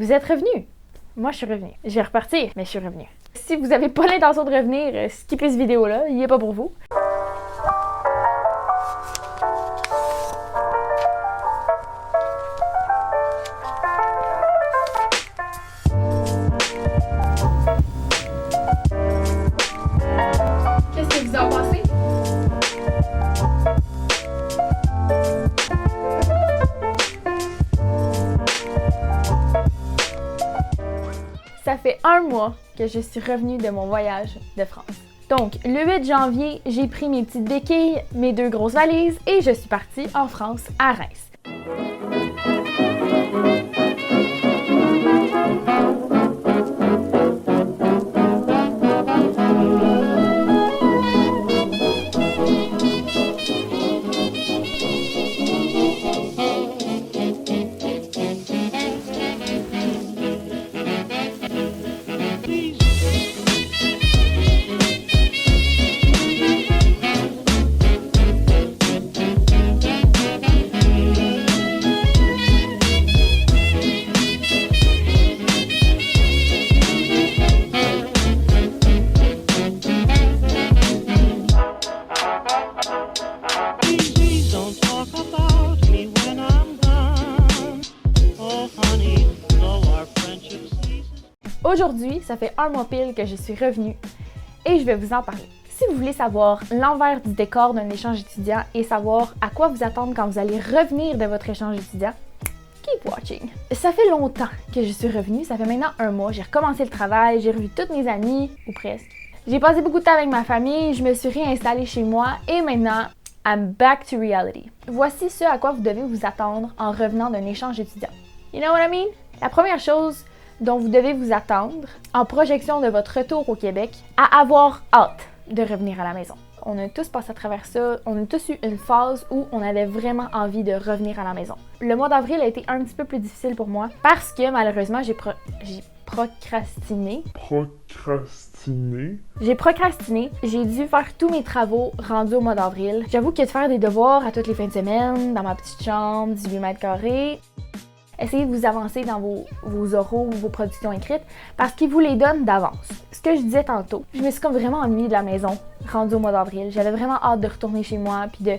Vous êtes revenu. Moi, je suis revenue. Je vais repartir, mais je suis revenue. Si vous n'avez pas l'intention de revenir, skippez cette vidéo-là, il n'est pas pour vous. Qu'est-ce que vous en pensez? Ça fait 1 mois que je suis revenue de mon voyage de France. Donc, le 8 janvier, j'ai pris mes petites béquilles, mes 2 grosses valises et je suis partie en France, à Reims. Aujourd'hui, ça fait 1 mois pile que je suis revenue et je vais vous en parler. Si vous voulez savoir l'envers du décor d'un échange étudiant et savoir à quoi vous attendre quand vous allez revenir de votre échange étudiant, keep watching. Ça fait longtemps que je suis revenue, ça fait maintenant 1 mois, j'ai recommencé le travail, j'ai revu toutes mes amies, ou presque. J'ai passé beaucoup de temps avec ma famille, je me suis réinstallée chez moi et maintenant, I'm back to reality. Voici ce à quoi vous devez vous attendre en revenant d'un échange étudiant. You know what I mean? La première chose dont vous devez vous attendre en projection de votre retour au Québec, à avoir hâte de revenir à la maison. On a tous passé à travers ça, on a tous eu une phase où on avait vraiment envie de revenir à la maison. Le mois d'avril a été un petit peu plus difficile pour moi parce que malheureusement j'ai procrastiné. J'ai procrastiné. J'ai dû faire tous mes travaux rendus au mois d'avril. J'avoue que de faire des devoirs à toutes les fins de semaine, dans ma petite chambre, 18 mètres carrés, essayez de vous avancer dans vos oraux ou vos productions écrites parce qu'ils vous les donnent d'avance. Ce que je disais tantôt, je me suis comme vraiment ennuyée de la maison rendue au mois d'avril. J'avais vraiment hâte de retourner chez moi puis de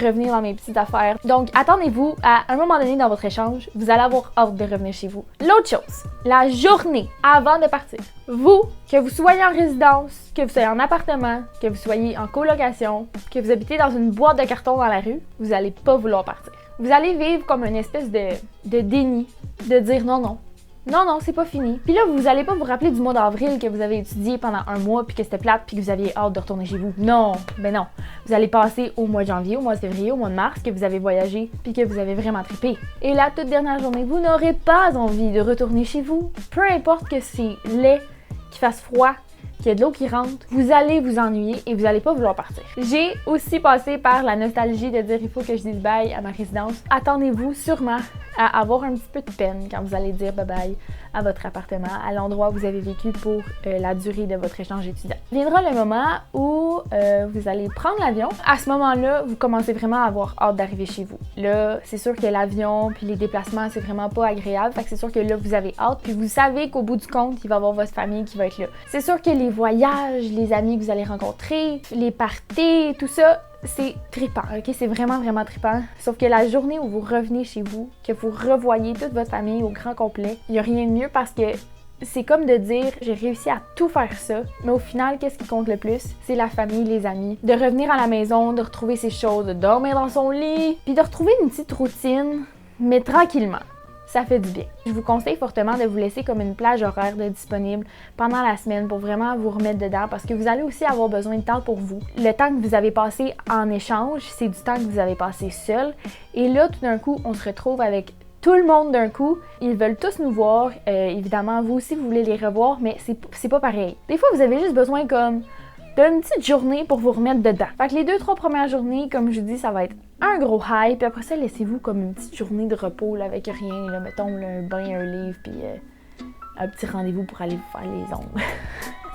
revenir dans mes petites affaires. Donc, attendez-vous à un moment donné dans votre échange, vous allez avoir hâte de revenir chez vous. L'autre chose, la journée avant de partir. Vous, que vous soyez en résidence, que vous soyez en appartement, que vous soyez en colocation, que vous habitez dans une boîte de carton dans la rue, vous n'allez pas vouloir partir. Vous allez vivre comme une espèce de déni, de dire non, c'est pas fini. Puis là, vous allez pas vous rappeler du mois d'avril que vous avez étudié pendant 1 mois, puis que c'était plate, puis que vous aviez hâte de retourner chez vous. Non, ben non. Vous allez passer au mois de janvier, au mois de février, au mois de mars, que vous avez voyagé, puis que vous avez vraiment trippé. Et la toute dernière journée, vous n'aurez pas envie de retourner chez vous. Peu importe que c'est laid, qu'il fasse froid, qu'il y a de l'eau qui rentre, vous allez vous ennuyer et vous n'allez pas vouloir partir. J'ai aussi passé par la nostalgie de dire il faut que je dise bye à ma résidence. Attendez-vous sûrement à avoir un petit peu de peine quand vous allez dire bye bye à votre appartement, à l'endroit où vous avez vécu pour la durée de votre échange étudiant. Viendra le moment où vous allez prendre l'avion. À ce moment-là, vous commencez vraiment à avoir hâte d'arriver chez vous. Là, c'est sûr que l'avion puis les déplacements, c'est vraiment pas agréable. Fait que c'est sûr que là, vous avez hâte. Puis vous savez qu'au bout du compte, il va y avoir votre famille qui va être là. C'est sûr que les voyages, les amis que vous allez rencontrer, les parties, tout ça, c'est trippant, ok? C'est vraiment, vraiment trippant. Sauf que la journée où vous revenez chez vous, que vous revoyez toute votre famille au grand complet, il n'y a rien de mieux parce que c'est comme de dire j'ai réussi à tout faire ça, mais au final, qu'est-ce qui compte le plus? C'est la famille, les amis. De revenir à la maison, de retrouver ses choses, de dormir dans son lit, puis de retrouver une petite routine, mais tranquillement. Ça fait du bien. Je vous conseille fortement de vous laisser comme une plage horaire de disponible pendant la semaine pour vraiment vous remettre dedans parce que vous allez aussi avoir besoin de temps pour vous. Le temps que vous avez passé en échange, c'est du temps que vous avez passé seul. Et là, tout d'un coup, on se retrouve avec tout le monde d'un coup. Ils veulent tous nous voir. Évidemment, vous aussi, vous voulez les revoir, mais c'est pas pareil. Des fois, vous avez juste besoin comme d'une petite journée pour vous remettre dedans. Fait que les 2-3 premières journées, comme je dis, ça va être un gros hype, puis après ça, laissez-vous comme une petite journée de repos là, avec rien, là, mettons là, un bain, un livre, puis un petit rendez-vous pour aller vous faire les ongles.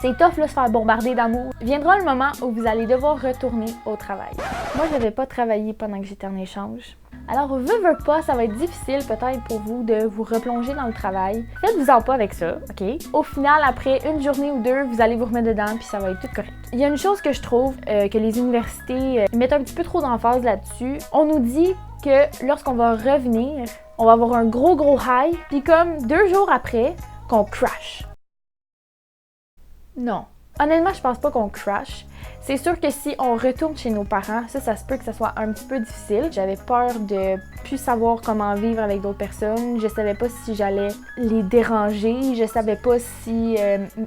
C'est tough là, se faire bombarder d'amour. Viendra le moment où vous allez devoir retourner au travail. Moi, je n'avais pas travaillé pendant que j'étais en échange. Alors, veux pas, ça va être difficile peut-être pour vous de vous replonger dans le travail. Faites-vous-en pas avec ça, OK? Au final, après une journée ou deux, vous allez vous remettre dedans puis ça va être tout correct. Il y a une chose que je trouve que les universités mettent un petit peu trop d'emphase là-dessus. On nous dit que lorsqu'on va revenir, on va avoir un gros high, puis comme 2 jours après, qu'on crash. Non. Honnêtement, je pense pas qu'on crash. C'est sûr que si on retourne chez nos parents, ça se peut que ça soit un petit peu difficile. J'avais peur de plus savoir comment vivre avec d'autres personnes. Je savais pas si j'allais les déranger. Je savais pas si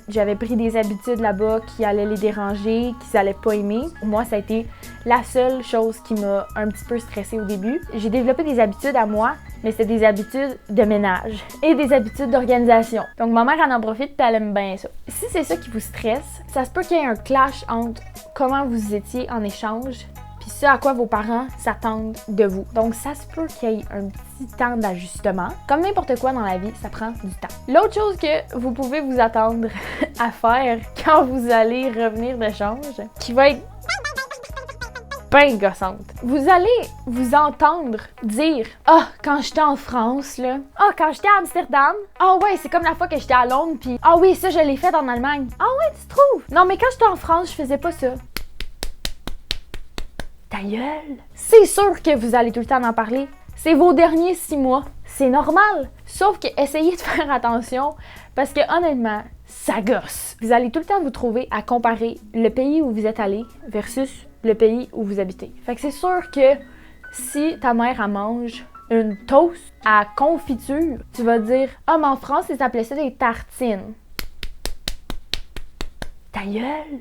j'avais pris des habitudes là-bas qui allaient les déranger, qu'ils allaient pas aimer. Pour moi, ça a été la seule chose qui m'a un petit peu stressée au début. J'ai développé des habitudes à moi, mais c'était des habitudes de ménage et des habitudes d'organisation. Donc ma mère elle en profite et elle aime bien ça. Si c'est ça qui vous stresse, ça se peut qu'il y ait un clash entre comment vous étiez en échange puis ce à quoi vos parents s'attendent de vous. Donc ça se peut qu'il y ait un petit temps d'ajustement. Comme n'importe quoi dans la vie, ça prend du temps. L'autre chose que vous pouvez vous attendre à faire quand vous allez revenir d'échange, qui va être ben gossante. Vous allez vous entendre dire « Ah, quand j'étais en France, là. Ah, quand j'étais à Amsterdam. Ah ouais, c'est comme la fois que j'étais à Londres, puis ah oui, ça, je l'ai fait en Allemagne. Ah ouais, tu trouves? Non, mais quand j'étais en France, je faisais pas ça. » Ta gueule! C'est sûr que vous allez tout le temps en parler. C'est vos derniers 6 mois. C'est normal. Sauf que essayez de faire attention parce que honnêtement, ça gosse. Vous allez tout le temps vous trouver à comparer le pays où vous êtes allé versus le pays où vous habitez. Fait que c'est sûr que si ta mère elle mange une toast à confiture, tu vas dire « Ah, mais en France, ils appelaient ça des tartines. » Ta gueule!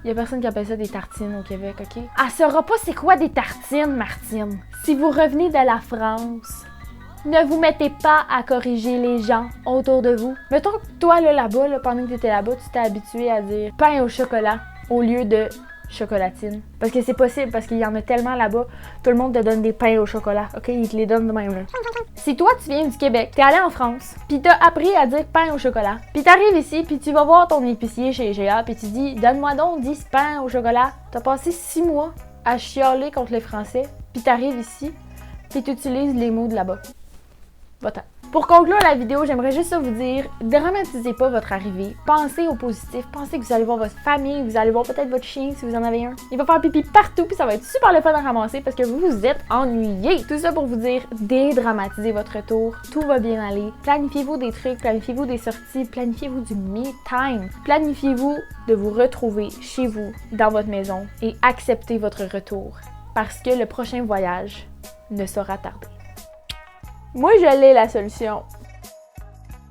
Il y a personne qui appelle ça des tartines au Québec, OK? Elle saura pas c'est quoi des tartines, Martine. Si vous revenez de la France, ne vous mettez pas à corriger les gens autour de vous. Mettons que toi, là-bas, pendant que tu étais là-bas, tu t'es habitué à dire pain au chocolat au lieu de chocolatine. Parce que c'est possible, parce qu'il y en a tellement là-bas, tout le monde te donne des pains au chocolat, OK? Ils te les donnent de même, là. Si toi, tu viens du Québec, t'es allé en France, pis t'as appris à dire pain au chocolat, pis t'arrives ici, pis tu vas voir ton épicier chez IGA, pis tu dis « Donne-moi donc 10 pains au chocolat. » T'as passé 6 mois à chialer contre les Français, pis t'arrives ici, pis t'utilises les mots de là-bas. Va-t'en. Pour conclure la vidéo, j'aimerais juste vous dire, dramatisez pas votre arrivée. Pensez au positif. Pensez que vous allez voir votre famille, vous allez voir peut-être votre chien si vous en avez un. Il va faire pipi partout puis ça va être super le fun à ramasser parce que vous vous êtes ennuyés. Tout ça pour vous dire, dédramatisez votre retour. Tout va bien aller. Planifiez-vous des trucs, planifiez-vous des sorties, planifiez-vous du me time. Planifiez-vous de vous retrouver chez vous, dans votre maison et acceptez votre retour parce que le prochain voyage ne sera tardé. Moi, je l'ai la solution.